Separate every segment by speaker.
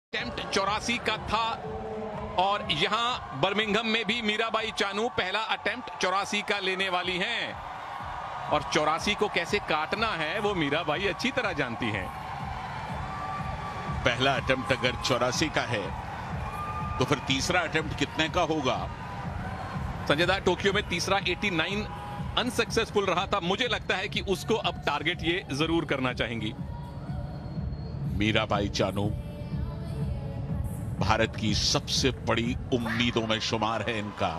Speaker 1: Attempt 84 का था और यहां बर्मिंघम में भी मीराबाई चानू पहला अटेम्प्ट 84 का लेने वाली हैं और 84 को कैसे काटना है वो मीराबाई अच्छी तरह जानती हैं।
Speaker 2: पहला अटेम्प्ट अगर 84 का है तो फिर तीसरा अटेम्प्ट कितने का होगा?
Speaker 1: संजय दा, टोक्यो में तीसरा 89 अनसक्सेसफुल रहा था। मुझे लगता है कि उसको अब टारगेट ये जरूर करना चाहेंगी।
Speaker 2: मीराबाई चानू भारत की सबसे बड़ी उम्मीदों में शुमार है। इनका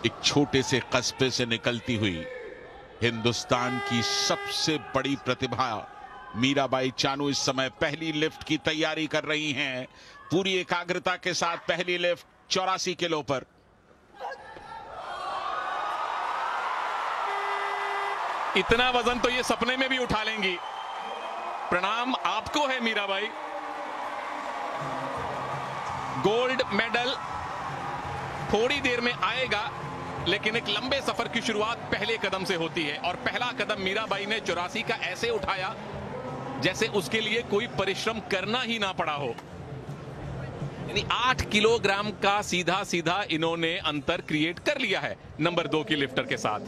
Speaker 2: एक छोटे से कस्बे से निकलती हुई हिंदुस्तान की सबसे बड़ी प्रतिभा मीराबाई चानू इस समय पहली लिफ्ट की तैयारी कर रही हैं। पूरी एकाग्रता के साथ पहली लिफ्ट 84 किलो पर।
Speaker 1: इतना वजन तो ये सपने में भी उठा लेंगी। प्रणाम आपको है मीराबाई। गोल्ड मेडल थोड़ी देर में आएगा, लेकिन एक लंबे सफर की शुरुआत पहले कदम से होती है और पहला कदम मीराबाई ने 84 का ऐसे उठाया जैसे उसके लिए कोई परिश्रम करना ही ना पड़ा हो। यानी 8 किलोग्राम का सीधा सीधा इन्होंने अंतर क्रिएट कर लिया है नंबर 2 की लिफ्टर के साथ।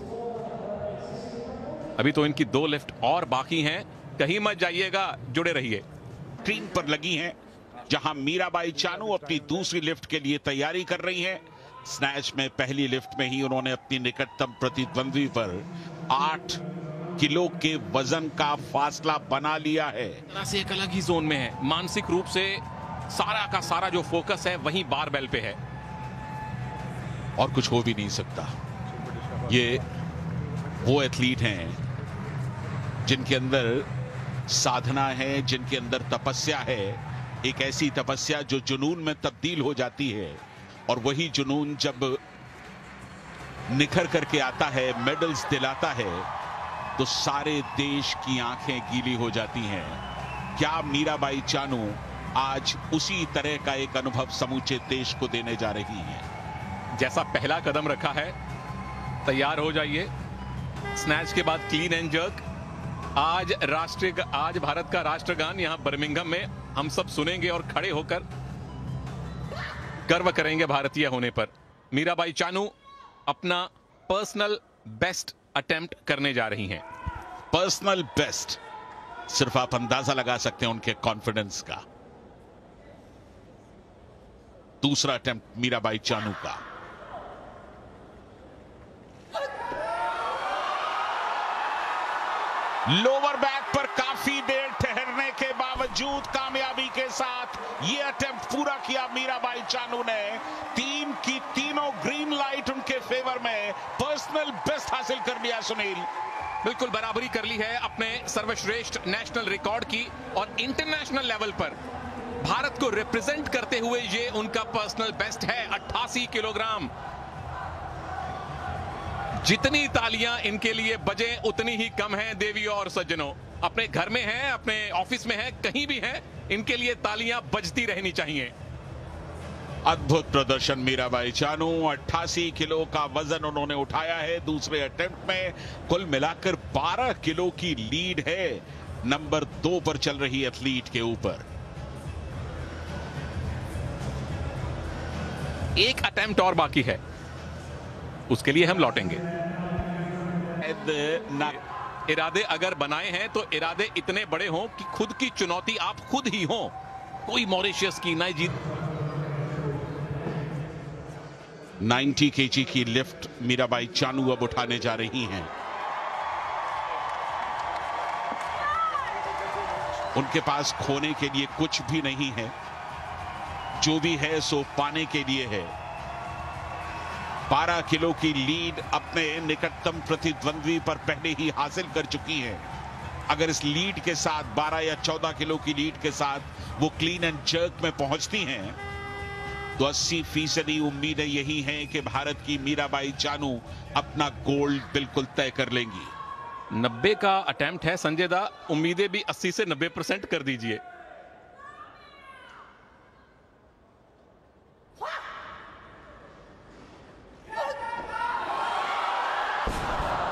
Speaker 1: अभी तो इनकी 2 लिफ्ट और बाकी हैं, कहीं मत जाइएगा, जुड़े रहिए।
Speaker 2: स्क्रीन पर लगी हैं जहां मीराबाई चानू अपनी दूसरी लिफ्ट के लिए तैयारी कर रही हैं। स्नैच में पहली लिफ्ट में ही उन्होंने अपनी निकटतम प्रतिद्वंद्वी पर 8 किलो के वजन का फासला बना लिया है।
Speaker 1: तरह से एक अलग ही जोन में है। मानसिक रूप से सारा का सारा जो फोकस है वहीं बारबेल पे है
Speaker 2: और कुछ हो भी नहीं सकता। ये वो एथलीट हैं जिनके अंदर साधना है, जिनके अंदर तपस्या है, एक ऐसी तपस्या जो जुनून में तब्दील हो जाती है और वही जुनून जब निखर करके आता है, मेडल्स दिलाता है, तो सारे देश की आंखें गीली हो जाती हैं। क्या मीराबाई चानू आज उसी तरह का एक अनुभव समूचे देश को देने जा रही हैं?
Speaker 1: जैसा पहला कदम रखा है, तैयार हो जाइए। स्नैच के बाद क्लीन एंड जर्क। आज भारत का राष्ट्रगान यहां बर्मिंघम में हम सब सुनेंगे और खड़े होकर गर्व करेंगे भारतीय होने पर। मीराबाई चानू अपना पर्सनल बेस्ट अटेम्प्ट करने जा रही हैं।
Speaker 2: पर्सनल बेस्ट, सिर्फ आप अंदाजा लगा सकते हैं उनके कॉन्फिडेंस का। दूसरा अटेम्प्ट मीराबाई चानू का। लोअर बैक पर काफी देर ठहरने के बावजूद कामयाबी के साथ यह अटेम्प्ट पूरा किया मीराबाई चानू ने। 3 की तीनों ग्रीन लाइट उनके फेवर में। पर्सनल बेस्ट हासिल कर लिया सुनील।
Speaker 1: बिल्कुल बराबरी कर ली है अपने सर्वश्रेष्ठ नेशनल रिकॉर्ड की और इंटरनेशनल लेवल पर भारत को रिप्रेजेंट करते हुए ये उनका पर्सनल बेस्ट है। 88 किलोग्राम। जितनी तालियां इनके लिए बजे उतनी ही कम है देवियों और सज्जनों। अपने घर में हैं, अपने ऑफिस में हैं, कहीं भी हैं, इनके लिए तालियां बजती रहनी चाहिए।
Speaker 2: अद्भुत प्रदर्शन मीराबाई चानू। 88 किलो का वजन उन्होंने उठाया है दूसरे अटेम्प्ट में। कुल मिलाकर 12 किलो की लीड है नंबर 2 पर चल रही एथलीट के ऊपर।
Speaker 1: एक अटेम्प्ट और बाकी है, उसके लिए हम लौटेंगे। इरादे अगर बनाए हैं तो इरादे इतने बड़े हों कि खुद की चुनौती आप खुद ही हो। कोई मॉरिशस की नई जीत।
Speaker 2: 90 केजी की लिफ्ट मीराबाई चानू अब उठाने जा रही हैं। उनके पास खोने के लिए कुछ भी नहीं है। जो भी है सो पाने के लिए है। 12 किलो की लीड अपने निकटतम प्रतिद्वंद्वी पर पहले ही हासिल कर चुकी है। अगर इस लीड के साथ 12 या 14 किलो की लीड के साथ वो क्लीन एंड जर्क में पहुंचती हैं तो 80% उम्मीदें यही हैं कि भारत की मीराबाई चानू अपना गोल्ड बिल्कुल तय कर लेंगी।
Speaker 1: 90 का अटेम्प्ट है संजय दा, उम्मीदें भी 80 से 90% कर दीजिए।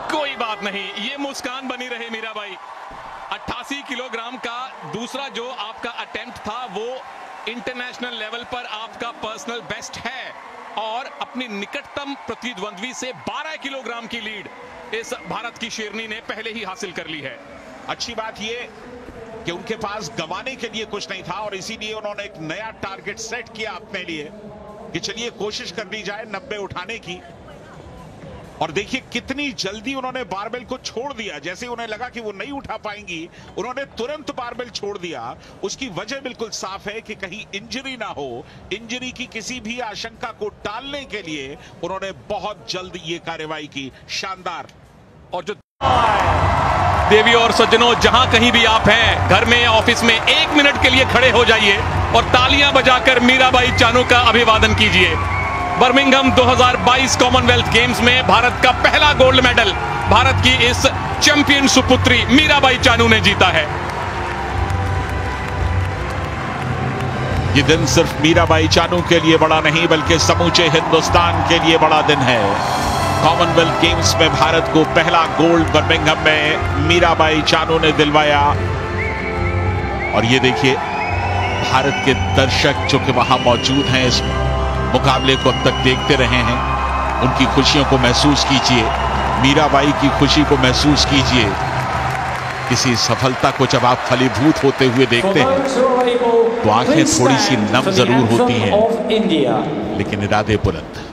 Speaker 1: कोई बात नहीं, ये मुस्कान बनी रहे मीराबाई। 88 किलोग्राम का दूसरा जो आपका अटेम्प्ट था वो इंटरनेशनल लेवल पर आपका पर्सनल बेस्ट है और अपनी निकटतम प्रतिद्वंद्वी से 12 किलोग्राम की लीड इस भारत की शेरनी ने पहले ही हासिल कर ली है।
Speaker 2: अच्छी बात यह कि उनके पास गंवाने के लिए कुछ नहीं था और इसीलिए उन्होंने एक नया टारगेट सेट किया अपने लिए कि चलिए कोशिश कर ली जाए 90 उठाने की। और देखिए कितनी जल्दी उन्होंने बारबेल को छोड़ दिया। जैसे उन्हें लगा कि वो नहीं उठा पाएंगी, उन्होंने तुरंत बारबेल छोड़ दिया। उसकी वजह बिल्कुल साफ है कि कहीं इंजरी ना हो। इंजरी की किसी भी आशंका को टालने के लिए उन्होंने बहुत जल्द ये कार्रवाई की। शानदार।
Speaker 1: और जो देवी और सज्जनों, जहां कहीं भी आप हैं, घर में या ऑफिस में, 1 मिनट के लिए खड़े हो जाइए और तालियां बजाकर मीराबाई चानू का अभिवादन कीजिए। बर्मिंघम 2022 कॉमनवेल्थ गेम्स में भारत का पहला गोल्ड मेडल भारत की इस चैंपियन सुपुत्री मीराबाई चानू ने जीता है।
Speaker 2: ये दिन सिर्फ मीराबाई चानू के लिए बड़ा नहीं बल्कि समूचे हिंदुस्तान के लिए बड़ा दिन है। कॉमनवेल्थ गेम्स में भारत को पहला गोल्ड बर्मिंघम में मीराबाई चानू ने दिलवाया। और ये देखिए भारत के दर्शक जो कि वहां मौजूद हैं, इस मुकाबले को अब तक देखते रहे हैं, उनकी खुशियों को महसूस कीजिए, मीराबाई की खुशी को महसूस कीजिए। किसी सफलता को जब आप फलीभूत होते हुए देखते हैं तो आंखें थोड़ी सी नम जरूर होती हैं, लेकिन इरादे बुलंद।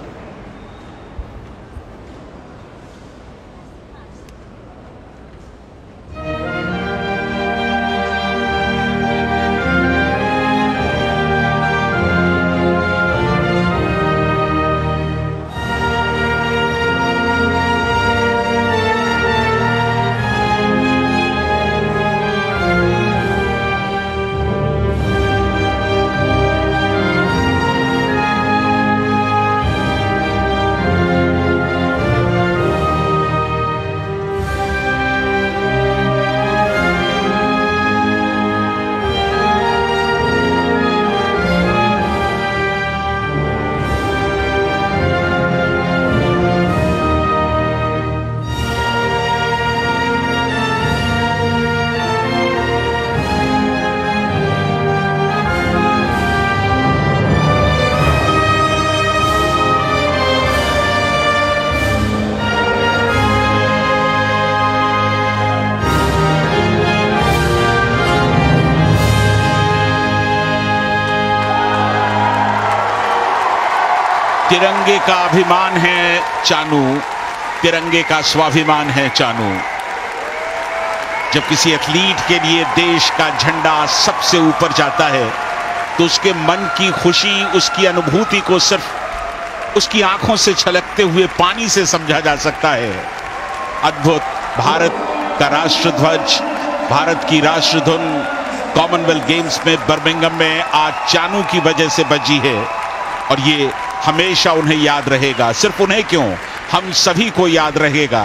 Speaker 2: तिरंगे का अभिमान है चानू, तिरंगे का स्वाभिमान है चानू। जब किसी एथलीट के लिए देश का झंडा सबसे ऊपर जाता है तो उसके मन की खुशी, उसकी अनुभूति को सिर्फ उसकी आंखों से छलकते हुए पानी से समझा जा सकता है। अद्भुत। भारत का राष्ट्रध्वज, भारत की राष्ट्रधुन कॉमनवेल्थ गेम्स में बर्मिंघम में आज चानू की वजह से बजी है और ये हमेशा उन्हें याद रहेगा। सिर्फ उन्हें क्यों, हम सभी को याद रहेगा।